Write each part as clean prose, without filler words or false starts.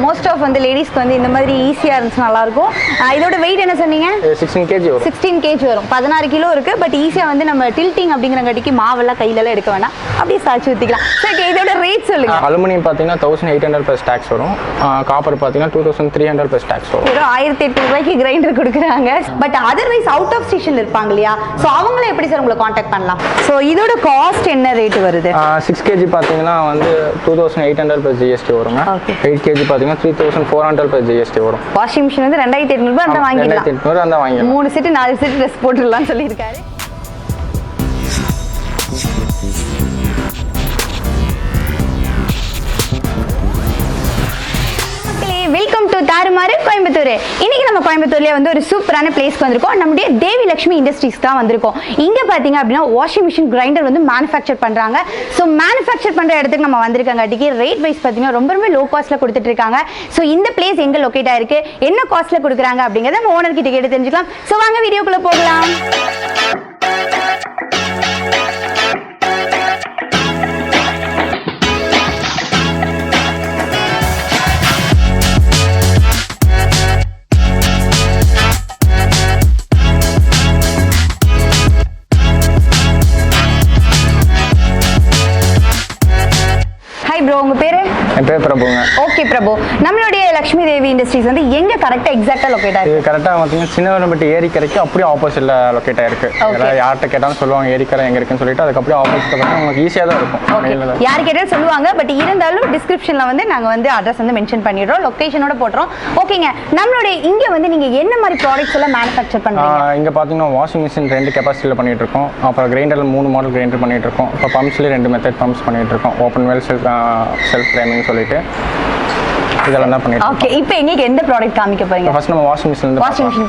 Most of வந்து லேடிஸ்க்கு வந்து இந்த மாதிரி ஈஸியாக இருந்துச்சு நல்லாயிருக்கும். இதோட வெயிட் என்ன சொன்னீங்க? 16 kg வரும். 16 kg வரும். 16 கிலோ இருக்குது. பட் ஈஸியாக வந்து நம்ம டில்ட்டிங் அப்படிங்கிறங்காட்டிக்கு மாவெல்லாம் கையிலலாம் எடுக்க வேணாம், அப்படியே சாய்ச்சி ஊற்றிக்கலாம். சரி, இதோட ரேட் சொல்லுங்க. அலுமினியம் பார்த்தீங்கன்னா 1800 + tax வரும். காப்பர் பார்த்தீங்கன்னா 2300 + tax வரும். 1800 ரூபாய்க்கு கிரைண்டர் கொடுக்குறாங்க. But otherwise out of station இருப்பாங்க இல்லையா, ஸோ அவங்கள எப்படி சார் உங்களை காண்டாக்ட் பண்ணலாம்? ஸோ இதோட காஸ்ட் என்ன ரேட் வருது? 6 kg பார்த்தீங்கன்னா வந்து 2800 + GST வருங்க. 8 kg பார்த்தீங்கன்னா 3400 + GST வரும். வாஷிங் மிஷின் வந்து 2800 ரூபாய் அந்த வாங்கிடலாம். 2800 அந்த வாங்கிடலாம். 3 செட் 4 செட் ட்ரெஸ் போட்டுடலாம்னு சொல்லியிருக்காரு. வெல்கம் டு தாறுமாறு கோயம்புத்தூர். இன்னைக்கு நம்ம கோயம்புத்தூர்லேயே வந்து ஒரு சூப்பரான பிளேஸ்க்கு வந்திருக்கோம். நம்முடைய தேவி லக்ஷ்மி இண்டஸ்ட்ரீஸ் தான் வந்திருக்கோம். இங்கே பார்த்தீங்க அப்படின்னா வாஷிங் மிஷின் கிரைண்டர் வந்து மேனுஃபேக்சர் பண்ணுறாங்க. ஸோ மேனுஃபேக்சர் பண்ணுற இடத்துக்கு நம்ம வந்திருக்காங்காட்டிக்கு ரேட் வைஸ் பார்த்தீங்கன்னா ரொம்ப லோ காஸ்ட்டில் கொடுத்துட்டு இருக்காங்க. ஸோ இந்த பிளேஸ் எங்கே லொக்கேட் ஆயிருக்கு, என்ன காஸ்ட்டில் கொடுக்குறாங்க அப்படிங்கிறத நம்ம ஓனர் கிட்ட கேட்டு தெரிஞ்சுக்கலாம். ஸோ வாங்க வீடியோக்குள்ளே போகலாம். ப்ரோ, உங்க பேரு? என் பேர் பிரபுங்க. ஓகே பிரபு, நம்மளுடைய லக்ஷ்மி தேவி இண்டஸ்ட்ரீஸ் வந்து எங்க கரெக்டா எக்ஸாக்ட்டா லொகேட் ஆயிருக்கு? இது கரெக்ட்டா பாத்தீங்கன்னா சின்னவரம்பட்டி ஏரிக்கரைக்கு அப்படியே ஆப்போசிட்ல லொகேட் ஆயிருக்கு. யார்ட்ட கேட்டாலும் சொல்லுவாங்க ஏரிக்கரை எங்க இருக்குன்னு சொல்லிட்டு, அதுக்கு அப்படியே ஆப்போசிட்ல பார்த்தா உங்களுக்கு ஈஸியா தான் இருக்கும். யார் கேட்டாலும் சொல்லுவாங்க. பட் இருந்தாலும் டிஸ்கிரிப்ஷன்ல வந்து நாங்க வந்து அட்ரஸ் வந்து மென்ஷன் பண்ணிடுறோம், லொகேஷனோட போடுறோம். ஓகேங்க, நம்மளுடைய இங்க வந்து நீங்க என்ன மாதிரி ப்ராடக்ட்ஸ் எல்லாம் மேனுஃபேக்சர் பண்றீங்க? இங்க பாத்தீங்கன்னா வாஷிங் மிஷின் 2 கெபாசிட்டில பண்ணிட்டு இருக்கோம். அப்புறம் கிரைண்டர்ல 3 மாடல் கிரைண்டர் பண்ணிட்டு இருக்கோம். இப்போ பம்ப்ஸ்ல 2 மெத்தட் பம்ப்ஸ் பண்ணிட்டு இருக்கோம். ஓப்பன் வெல் செல்ஃப் ஃப்ரேமிங் சொல்லிட்டு இதெல்லாம் தான் பண்ணிட்டு. ஓகே, இப்போ எங்களுக்கு எந்த ப்ராடக்ட் காமிக்க போறீங்க? ஃபர்ஸ்ட் நம்ம வாஷிங் மிஷின்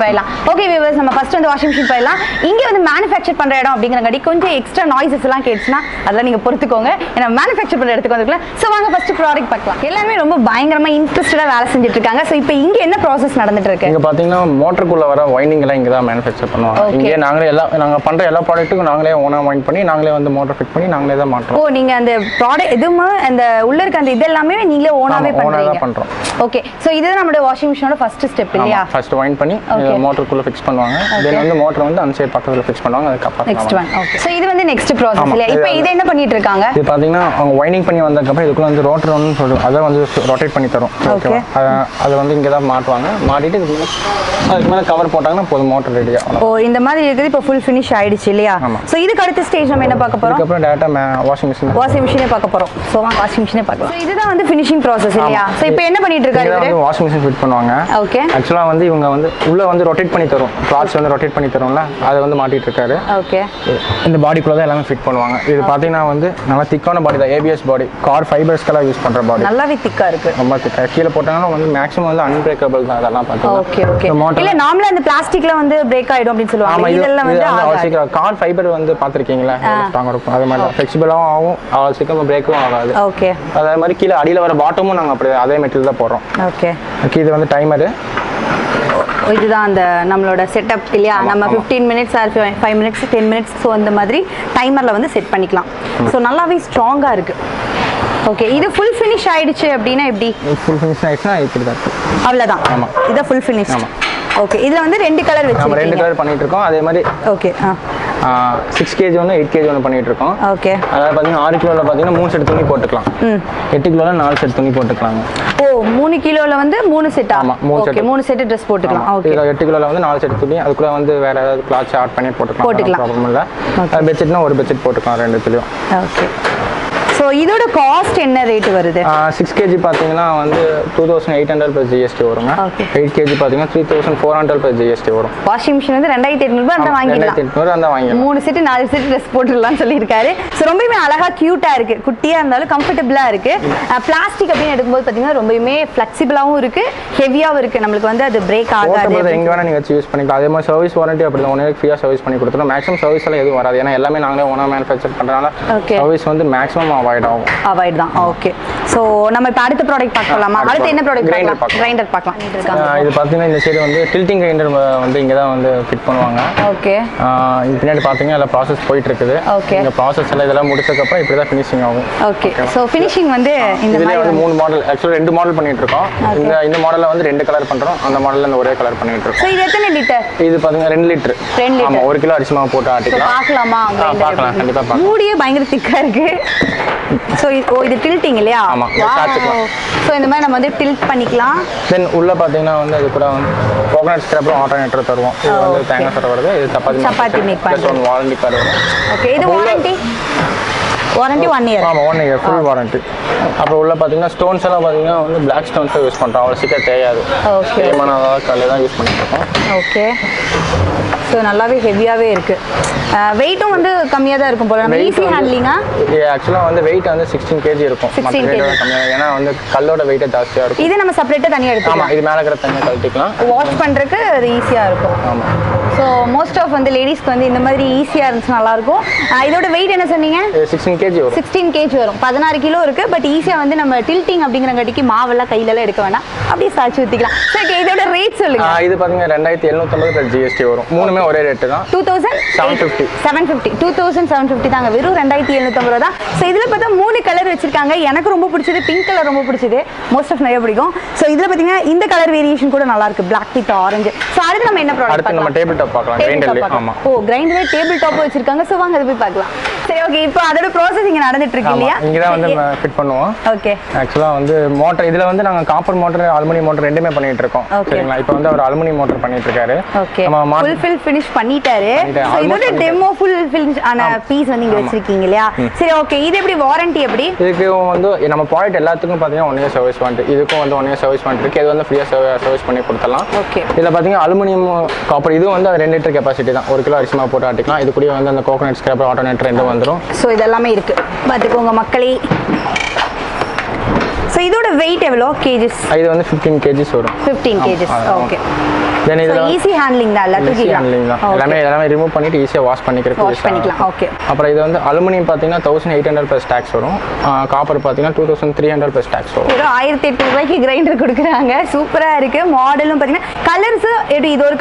போயிடலாம். ஓகே வியூவர்ஸ், நம்ம ஃபர்ஸ்ட் வந்து வாஷிங் மிஷின் போயிடலாம். இங்க வந்து மேனுஃபேக்சர் பண்ற இடம் அப்படிங்கறங்காட்டி கொஞ்சம் எக்ஸ்ட்ரா நாய்ஸஸ் எல்லாம் கேட்சுனா அதெல்லாம் நீங்க பொறுத்துக்கோங்க. ஏன்னா மேனுஃபேக்சர் பண்ற இடத்துக்கு வந்துக்கலாம். சோ வாங்க ஃபர்ஸ்ட் ப்ராடக்ட் பார்க்கலாம். எல்லாரும் ரொம்ப பயங்கரமா இன்ட்ரெஸ்டடா வேலை செஞ்சுட்டு இருக்காங்க. சோ இப்போ இங்க என்ன ப்ராசஸ் நடந்துட்டு இருக்கு? இங்க பாத்தீங்கன்னா மோட்டருக்குள்ள வர வைண்டிங் எல்லாம் இங்க தான் மேனுஃபேக்சர் பண்ணுவாங்க. இங்க நாங்க பண்ற எல்லா ப்ராடக்ட்டுக்கும் நாங்களே ஓனா வைண்ட் பண்ணி நாங்களே வந்து மோட்டர் ஃபிட் பண்ணி நாங்களே தான் மாட்டோம். ஓ, நீங்க அந்த ப்ராடக்ட் எதுமே அந்த உள்ள இருக்க அந்த இதெல்லாமே நீங்களே ஓனாவே பண்றீங்க. ஓகே, சோ இது நம்மளுடைய வாஷிங் மிஷினோட ஃபர்ஸ்ட் ஸ்டெப் இல்லையா? ஃபர்ஸ்ட் வைண்ட் பண்ணி மோட்டருக்குள்ள ஃபிக்ஸ் பண்ணுவாங்க. தென் வந்து மோட்டர் வந்து அந்த சைடு பக்கத்துல ஃபிக்ஸ் பண்ணுவாங்க. அதுக்கு அப்புறம் நெக்ஸ்ட் ஒன். ஓகே, சோ இது வந்து நெக்ஸ்ட் ப்ராசஸ் இல்லையா? இப்போ இது என்ன பண்ணிட்டு இருக்காங்க? இது பாத்தீங்கன்னா அவங்க வைண்டிங் பண்ணி வந்ததுக்கு அப்புறம் இதுக்குள்ள வந்து ரோட்டர் ஒன்னு சொல்லுவாங்க. அத வந்து ரொட்டேட் பண்ணி தரும். ஓகேவா? அது வந்து இங்க தான் மாட்டுவாங்க. மாட்டிட்டு அதுக்கு மேல கவர் போட்டாங்கன்னா போதும், மோட்டர் ரெடி ஆகும். ஓ, இந்த மாதிரி இருக்குது. இப்போ ஃபுல் ஃபினிஷ் ஆயிடுச்சு இல்லையா? சோ இதுக்கு அடுத்த ஸ்டேஜ் நம்ம என்ன பார்க்க போறோம்? இதுக்கு அப்புறம் டைரக்டா வாஷிங் மிஷினே பார்க்க போறோம். சோ வாஷிங் மிஷினே பார்க்கலாம். சோ இதுதான் வந்து ஃபினிஷிங் ப்ராசஸ் இல்லையா? சோ இப்போ என்ன பண்ணிட்டு இருக்காரு இவரு? வாஷிங் மிஷின் ஃபிட் பண்ணுவாங்க. ஓகே, एक्चुअली வந்து இவங்க வந்து உள்ள வந்து ரொட்டேட் பண்ணி தரும். கிளாத்ஸ் வந்து ரொட்டேட் பண்ணி தரும்ல, அதை வந்து மாட்டிட்டு இருக்காரு. ஓகே, இந்த பாடிக்குள்ள தான் எல்லாமே ஃபிட் பண்ணுவாங்க. இது பாத்தீங்கன்னா வந்து நல்லா திக்கான பாடி தான். ஏபிஎஸ் பாடி, கார் ஃபைபர்ஸ்க்கெல்லாம் யூஸ் பண்ற பாடி. நல்லாவே திக்கா இருக்கு. ரொம்ப திக்கா. கீழ போட்டாங்கன்னா வந்து மேக்ஸிமம் வந்து அன்பிரேக்கபிள் தான். அதெல்லாம் பாத்தீங்கன்னா ஓகே ஓகே. இல்ல நார்மலா அந்த பிளாஸ்டிக்ல வந்து பிரேக் ஆயிடும் அப்படி சொல்லுவாங்க. இதெல்லாம் வந்து அவசியம். கார் ஃபைபர் வந்து பாத்திருக்கீங்களா? ஸ்ட்ராங்கா இருக்கும். அதே மாதிரி ஃபிளெக்சிபிளாவும் ஆகும், அவசியம் பிரேக்கும் ஆகாது. ஓகே, அதே மாதிரி கீழ அடியில வர பாட்டமும் நாங்க அப்படியே அதே மெட்டீரியல் தான் போடுறோம். ஓகே, இது வந்து டைமர். இதுதான் அந்த நம்மளோட செட்டப் இல்லையா? நம்ம 15 minutes R 5 minutes 10 minutes so அந்த மாதிரி டைமரில் வந்து செட் பண்ணிக்கலாம். ஸோ நல்லாவே ஸ்ட்ராங்காக இருக்குது. ஓகே, இது ஃபுல் ஃபினிஷ் ஆயிடுச்சு அப்படின்னா எப்படி? ஃபுல் ஃபினிஷ் ஆயிடுச்சுன்னா இப்படி தான் இருக்கும். அவ்வளோதான். ஆமாம், இதான் ஃபுல் ஃபினிஷ். ஆமாம். ஓகே, இதுல வந்து 2 கலர் வச்சிருக்கீங்க. நம்ம 2 கலர் பண்ணிட்டு இருக்கோம். அதே மாதிரி ஓகே 6 kg ஒன்று 8 kg ஒன்று பண்ணிட்டு இருக்கோம். ஓகே, அதாவது பார்த்தீங்கன்னா 6 கிலோவில் பார்த்தீங்கன்னா 3 செட் துணி போட்டுக்கலாம். 8 கிலோவில் 4 செட் துணி போட்டுக்கலாங்க. ஓ, 3 கிலோவில் வந்து 3 செட். ஆமாம், 3 செட் ட்ரெஸ் போட்டுக்கலாம். ஓகே, 8 கிலோவில் வந்து 4 செட் துணி. அதுக்குள்ள வந்து வேற ஏதாவது கிளாத் ஆட் பண்ணி போட்டுக்கலாம். ப்ராப்ளம் இல்லை. பெட்ஷீட்னா ஒரு பெட்ஷீட் போட்டுக்கலாம் 2த்துலயும். ஓகே, ஸோ இதோட காஸ்ட் என்ன ரேட் வருது? 6 kg பார்த்தீங்கன்னா வந்து 2800 + GST வருங்க. 8 kg பார்த்தீங்கன்னா 3400 + GST வரும். வாஷிங் மிஷின் வந்து 2800 அந்த வாங்கிடலாம். 2800 அந்த வாங்கிடலாம். 3 செட் 4 செட் ட்ரெஸ் போட்டுடலாம்னு சொல்லியிருக்காரு. ஸோ ரொம்பவே அழகா கியூட்டா இருக்கு. குட்டியா இருந்தாலும் கம்ஃபர்டபுளா இருக்கு. பிளாஸ்டிக் அப்படின்னு எடுக்கும்போது பார்த்தீங்கன்னா ரொம்பவே ஃபிளெக்சிபிளாகவும் இருக்கு, ஹெவியாகவும் இருக்கு. நம்மளுக்கு வந்து அது பிரேக் ஆகாது. எங்க வேணா நீங்க வச்சு யூஸ் பண்ணிக்கலாம். அதே மாதிரி சர்வீஸ் வாரண்டி அப்படி தான் 1 இயர் ஃப்ரீயா சர்வீஸ் பண்ணி கொடுத்துறோம். மேக்ஸிமம் சர்வீஸ் எல்லாம் எதுவும் வராது. ஏன்னா எல்லாமே நாங்களே ஓனா மேனுஃபேக்சர் பண்றதுனால சர்வீஸ் வந்து மேக்ஸிமம் அவாய்ட் ஆகும். அவாய்ட் தான். ஓகே. ஸோ நம்ம இப்போ அடுத்த ப்ராடக்ட் பார்க்கலாமா? அடுத்து என்ன ப்ராடக்ட் பார்க்கலாம்? கிரைண்டர் பார்க்கலாம். இது பார்த்தீங்கன்னா இந்த சைடு வந்து டில்ட்டிங் கிரைண்டர் வந்து இங்கே தான் வந்து ஃபிட் பண்ணுவாங்க. ஓகே. இது பின்னாடி பார்த்தீங்கன்னா அதில் ப்ராசஸ் போயிட்டு இருக்குது. ஓகே. இந்த ப்ராசஸ் எல்லாம் இதெல்லாம் முடிச்சதுக்கப்புறம் இப்படி தான் ஃபினிஷிங் ஆகும். ஓகே. ஸோ ஃபினிஷிங் வந்து இந்த மாதிரி வந்து 3 மாடல், ஆக்சுவலாக 2 மாடல் பண்ணிட்டு இருக்கோம். இந்த மாடலில் வந்து 2 கலர் பண்ணுறோம், அந்த மாடலில் இந்த ஒரே கலர் பண்ணிட்டு இருக்கோம். ஸோ இது எத்தனை லிட்டர்? இது பார்த்தீங்கன்னா 2 லிட்டர். ஆமாம், 1 கிலோ அரிசி மாவு போட்டு ஆட்டிக்கலாம். பார்க்கலாமா? பார்க்கலாம், கண்டிப்பாக பார்க்கலாம். மூடியே பயங்கர திக்காக இருக்கு. ஸோ இது டில்ட்டிங் இல்லையா? ஆமாம். ஸோ இந்த மாதிரி நம்ம வந்து டில்ட் பண்ணிக்கலாம். தென் உள்ள பார்த்தீங்கன்னா வந்து அது கூட வந்து கோகனட் ஸ்க்ரப் ஆல்டர்னேட்டர் தருவோம். இது வந்து தேங்காய் சட்டை வருது. இது சப்பாத்தி மேக் பண்ணுறோம். வாரண்டி கார்டு வரும். ஓகே. இது வாரண்டி 1 இயர். ஆமாம், 1 இயர் ஃபுல் வாரண்டி. அப்புறம் உள்ள பார்த்தீங்கன்னா ஸ்டோன்ஸ் எல்லாம் பார்த்தீங்கன்னா வந்து பிளாக் ஸ்டோன்ஸ் யூஸ் பண்ணுறோம். அவ்வளோ சீக்கிரம் தேயாது. ஓகே. தேய்மானதாக கல்லை தான் யூஸ் பண்ணிட்டு இருக்கோம். ஓகே. ஸோ நல்லாவே ஹெவியாகவே இருக்கு. வெயிட்டும் வந்து கம்மியாக தான் இருக்கும் போல. நம்ம ஈஸி ஹேண்ட்லிங்கா? ஆக்சுவலாக வந்து வெயிட் வந்து 16 kg இருக்கும். 16 kg கம்மியாக, ஏன்னா வந்து கல்லோட வெயிட்டே ஜாஸ்தியாக இருக்கும். இது நம்ம செப்பரேட்டாக தனியாக எடுத்துக்கலாம். ஆமாம், இது மேலே இருக்கிற தனியாக கழட்டிக்கலாம். வாஷ் பண்ணுறதுக்கு அது ஈஸியாக இருக்கும். ஆமாம். ஸோ மோஸ்ட் ஆஃப் வந்து லேடிஸ்க்கு வந்து இந்த மாதிரி ஈஸியாக இருந்துச்சு, நல்லாயிருக்கும். இதோட வெயிட் என்ன சொன்னீங்க? 16 kg வரும். 16 kg வரும். 16 கிலோ இருக்குது. பட் ஈஸியாக வந்து நம்ம டில்ட்டிங் அப்படிங்கிறங்காட்டிக்கு மாவெல்லாம் கையிலலாம் எடுக்க வேணாம், அப்படியே சாய்ச்சி ஊற்றிக்கலாம். சரி, இதோட ரேட் சொல்லுங்க. இது பார்த்தீங்கன்னா 2750 + GST வரும். மூணுமே ஒரே ரேட்டு தான். 2750 தாங்க. வெறும் 2750 தான். ஸோ இதில் பார்த்தா 3 கலர் வச்சிருக்காங்க. எனக்கு ரொம்ப பிடிச்சது பிங்க் கலர், ரொம்ப பிடிச்சது. மோஸ்ட் ஆஃப் நிறைய பிடிக்கும். ஸோ இதில் பார்த்தீங்கன்னா இந்த கலர் வேரியேஷன் கூட நல்லா இருக்கு, பிளாக் வித் ஆரஞ்சு. ஸோ அடுத்து நம்ம என்ன ப்ராடக்ட் பார்க்கலாம்? நம்ம டேபிள் டாப் பார்க்கலாம். கிரைண்டர்ல. ஆமா. ஓ, கிரைண்டர்ல டேபிள் டாப் வச்சிருக்காங்க. ஸோ வாங்க அதை போய் பார்க்கலாம். சரி, ஓகே. இப்போ அதோட ப்ராசஸ் இங்க நடந்துட்டு இருக்கு இல்லையா? இங்க தான் வந்து ஃபிட் பண்ணுவோம். ஓகே. ஆக்சுவலா வந்து மோட்டர் இதுல வந்து நாங்க காப்பர் மோட்டர், அலுமினியம் மோட்டர் ரெண்டுமே பண்ணிட்டு இருக்கோம். சரிங்களா? இப்போ வந்து அவர் அலுமினியம் மோட்டர் பண்ணிட்டு இருக்காரு. ஓகே. நம்ம ஃபுல் ஃபினிஷ் பண்ணிட்டாரு. ஸோ இதோட டெமோ ஃபுல் ஃபினிஷ் ஆன பீஸ் வந்து இங்க வச்சிருக்கீங்க இல்லையா? சரி, ஓகே. இது எப்படி வாரண்டி எப்படி? இதுக்கு வந்து நம்ம ப்ராடக்ட் எல்லாத்துக்கும் பாத்தீங்கன்னா 1 இயர் சர்வீஸ் வாரண்டி. இதுக்கும் வந்து 1 இயர் சர்வீஸ் வாரண்டி இருக்கு. இது வந்து ஃப்ரீயா சர்வீஸ் பண்ணி கொடுத்தலாம். ஓகே. இதுல பாத்தீங்கன்னா அலுமினியம் காப்பர், இது வந்து 2 லிட்டர் கெபாசிட்டி தான். 1 கிலோ அரிசி மாவு போட்டு ஆட்டிக்கலாம். இது கூட வந்து அந்த கோகனட் ஸ்க்ரப் ஆல்டர்னேட்டர் ரெண்டும் வந்துரும். ஸோ இதெல்லாமே இருக்கு, பார்த்துக்கோங்க மக்களே. ஸோ இதோட வெயிட் எவ்வளோ கேஜஸ்? இது வந்து 15 kg வரும். 15 kg. ஓகே. தென் இது ஈஸி ஹேண்ட்லிங் தான், எல்லாத்துக்கும் ஈஸி ஹேண்ட்லிங் தான். எல்லாமே ரிமூவ் பண்ணிட்டு ஈஸியா வாஷ் பண்ணிக்கலாம். ஓகே. அப்புறம் இது வந்து அலுமினியம் பாத்தீங்கன்னா 1800 + tax வரும். காப்பர் பாத்தீங்கன்னா 2300 + tax வரும். ஒரு 1800 ரூபாய்க்கு கிரைண்டர் கொடுக்குறாங்க. சூப்பரா இருக்கு. மாடலும் பாத்தீங்கன்னா கலர்ஸ் எப்படி? இது ஒரு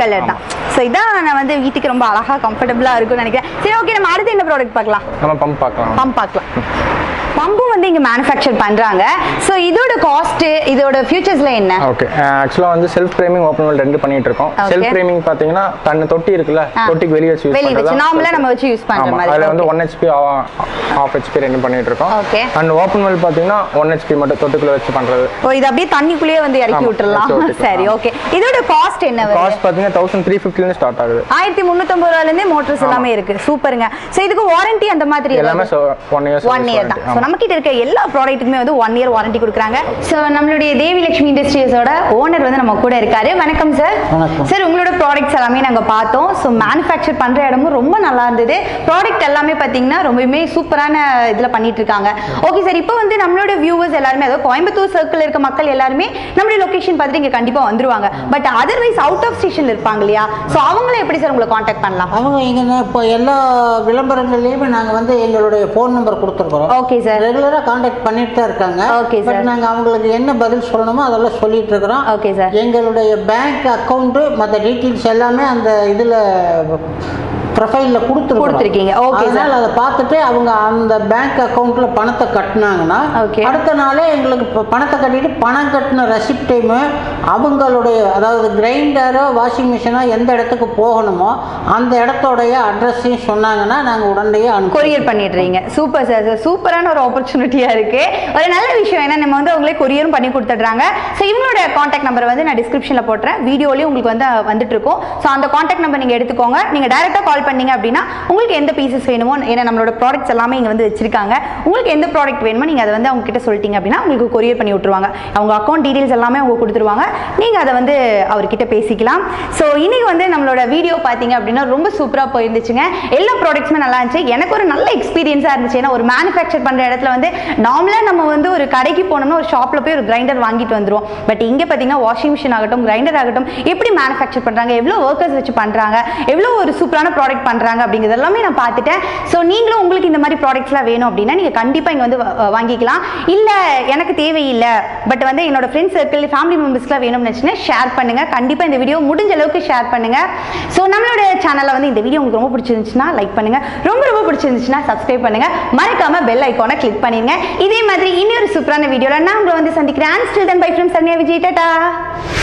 கலர் தான். ஸோ இதான் நான் வந்து வீட்டுக்கு ரொம்ப அழகா கம்ஃபர்டபுளா இருக்கும்னு நினைக்கிறேன். சரி, ஓகே. நம்ம அடுத்து என்ன ப்ராடக்ட் பார்க்கலாம்? நம்ம பம்ப் பார்க்கலாம். பம்பும் வந்து இங்க மேனுஃபேக்சர் பண்றாங்க. சோ இதோட காஸ்ட், இதோட ஃபியூச்சர்ஸ்ல என்ன? ஓகே. ஆக்சுவலா வந்து செல்ஃப் ஃப்ரேமிங் ஓபன் வெல் ரெண்டு பண்ணிட்டு இருக்கோம். செல்ஃப் ஃப்ரேமிங் பாத்தீங்கன்னா தன்ன தொட்டி இருக்குல, தொட்டிக்கு வெளிய வச்சு யூஸ் பண்றது. நார்மலா நம்ம வச்சு யூஸ் பண்ற மாதிரி. அதுல வந்து 1 HP 1/2 HP ரெண்டு பண்ணிட்டு இருக்கோம். ஓகே. அண்ட் ஓபன் வெல் பாத்தீங்கன்னா 1 HP மட்டும் தொட்டிக்குள்ள வச்சு பண்றது. ஓ, இது அப்படியே தண்ணிக்குள்ளே வந்து இறக்கி விட்டுறலாம். சரி, ஓகே. இதோட காஸ்ட் என்ன வருது? காஸ்ட் பாத்தீங்கன்னா 1350 ல இருந்து ஸ்டார்ட் ஆகுது. 1350 ரூபாயில இருந்து மோட்டர்ஸ் எல்லாமே இருக்கு. சூப்பருங்க. சோ இதுக்கு வாரண்டி அந்த மாதிரி எல்லாமே 1 இயர் தான். சோ நம்ம கிட்ட இருக்க எல்லா ப்ராடக்ட்டுக்குமே வந்து 1 இயர் வாரண்டி கொடுக்குறாங்க. ஸோ நம்மளுடைய தேவி லட்சுமி இண்டஸ்ட்ரீஸோட ஓனர் வந்து நம்ம கூட இருக்காரு. வணக்கம் சார். சார், உங்களோட ப்ராடக்ட்ஸ் எல்லாமே நாங்கள் பார்த்தோம். ஸோ மேனுஃபேக்சர் பண்ணுற இடமும் ரொம்ப நல்லா இருந்தது. ப்ராடக்ட் எல்லாமே பார்த்தீங்கன்னா ரொம்பவுமே சூப்பரான இதில் பண்ணிட்டு இருக்காங்க. ஓகே சார், இப்போ வந்து நம்மளோட வியூவர்ஸ் எல்லாருமே, அதாவது கோயம்புத்தூர் சர்க்கிள் இருக்க மக்கள் எல்லாருமே நம்மளுடைய லொகேஷன் பார்த்துட்டு இங்கே கண்டிப்பாக வந்துருவாங்க. But otherwise out of station இருப்பாங்க இல்லையா? ஸோ அவங்கள எப்படி சார் உங்களை காண்டாக்ட் பண்ணலாம்? அவங்க இங்கே இப்போ எல்லா விளம்பரங்கள்லையுமே நாங்கள் வந்து எங்களுடைய ஃபோன் நம்பர் கொடுத்துருக்குறோம். Okay sir. ரெகுலராக காண்டாக்ட் பண்ணிட்டு தான் இருக்காங்க. Okay sir. பட் நாங்கள் அவங்களுக்கு என்ன பதில் சொல்லணுமோ அதெல்லாம் சொல்லிட்டு இருக்கிறோம். Okay sir. எங்களுடைய பேங்க் அக்கௌண்ட்டு மற்ற டீட்டெயில்ஸ் எல்லாமே அந்த இதில் ப்ரொஃபைலில் கொடுத்துருக்கீங்க. Okay sir. அதை பார்த்துட்டு அவங்க அந்த பேங்க் அக்கௌண்ட்டில் பணத்தை கட்டினாங்கன்னா அடுத்த நாளே எங்களுக்கு பணத்தை கட்டிட்டு பணம் கட்டின ரெசிப்டைமு அவங்களுடைய, அதாவது கிரைண்டரோ வாஷிங் மிஷினோ எந்த இடத்துக்கு போகணுமோ அந்த இடத்தோடைய அட்ரஸையும் சொன்னாங்கன்னா நாங்கள் உடனடியாக கொரியர் பண்ணிடுறீங்க. Super sir. சார், சூப்பரான ஒரு ஆப்பர்ச்சுனிட்டியாக இருக்குது. ஒரு நல்ல விஷயம். ஏன்னா நம்ம வந்து அவங்களே கொரியரும் பண்ணி கொடுத்துட்றாங்க. ஸோ இவங்களோட காண்டாக்ட் நம்பர் வந்து நான் டிஸ்கிரிப்ஷனில் போட்டுறேன். வீடியோலையும் உங்களுக்கு வந்து வந்துட்டு இருக்கும். ஸோ அந்த காண்டாக்ட் நம்பர் நீங்கள் எடுத்துக்கோங்க. நீங்கள் டைரெக்டாக கால் பண்ணீங்க அப்படின்னா உங்களுக்கு எந்த பீசஸ் வேணுமோ, ஏன்னா நம்மளோட ப்ராடக்ட்ஸ் எல்லாமே இங்கே வந்து வச்சிருக்காங்க. உங்களுக்கு எந்த ப்ராடக்ட் வேணுமோ நீங்கள் அதை வந்து அவங்க கிட்ட சொல்லிட்டீங்க அப்படின்னா உங்களுக்கு கொரியர் பண்ணி விட்டுருவாங்க. அவங்க அக்கௌண்ட் டீடைல்ஸ் எல்லாமே அவங்க கொடுத்துருவாங்க. நீங்கள் அதை வந்து அவர்கிட்ட பேசிக்கலாம். ஸோ இன்னைக்கு வந்து நம்மளோட வீடியோ பார்த்தீங்க அப்படின்னா ரொம்ப சூப்பராக போயிருந்துச்சுங்க. எல்லா ப்ராடக்ட்ஸுமே நல்லா இருந்துச்சு. எனக்கு ஒரு நல்ல எக்ஸ்பீரியன்ஸாக இருந்துச்சு. ஏன்னா ஒரு மேனுஃபேக்சர் பண்ணுற இடத்துல வந்து நார்மலாக நம்ம வந்து ஒரு கடைக்கு போனோம்னா ஒரு ஷாப்பில் போய் ஒரு கிரைண்டர் வாங்கிட்டு வந்துடுவோம். பட் இங்கே பார்த்தீங்கன்னா வாஷிங் மிஷின் ஆகட்டும், கிரைண்டர் ஆகட்டும், எப்படி மேனுஃபேக்சர் பண்ணுறாங்க, எவ்வளோ ஒர்க்கர்ஸ் வச்சு பண்ணுறாங்க, எவ்வளோ ஒரு சூப்பரான ப்ராடக்ட் ப்ரொவைட் பண்ணுறாங்க அப்படிங்கிறது எல்லாமே நான் பார்த்துட்டேன். ஸோ நீங்களும் உங்களுக்கு இந்த மாதிரி ப்ராடக்ட்ஸ்லாம் வேணும் அப்படின்னா நீங்கள் கண்டிப்பாக இங்கே வந்து வாங்கிக்கலாம். இல்லை எனக்கு தேவையில்லை பட் வந்து என்னோட ஃப்ரெண்ட்ஸ் சர்க்கிள் ஃபேமிலி மெம்பர்ஸ்க்குலாம் வேணும்னு நினச்சிங்கன்னா ஷேர் பண்ணுங்கள். கண்டிப்பாக இந்த வீடியோ முடிஞ்ச அளவுக்கு ஷேர் பண்ணுங்கள். ஸோ நம்மளோட சேனலில் வந்து இந்த வீடியோ உங்களுக்கு ரொம்ப பிடிச்சிருந்துச்சுன்னா லைக் பண்ணுங்கள், ரொம்ப பிடிச்சிருந்துச்சுன்னா சப்ஸ்கிரைப் பண்ணுங்கள், மறக்காமல் பெல் ஐக்கானை கிளிக் பண்ணிடுங்க. இதே மாதிரி இன்னொரு சூப்பரான வீடியோவில் நான் உங்களை வந்து சந்திக்கிறேன். Until then, bye from Saranya Vijay. Tata.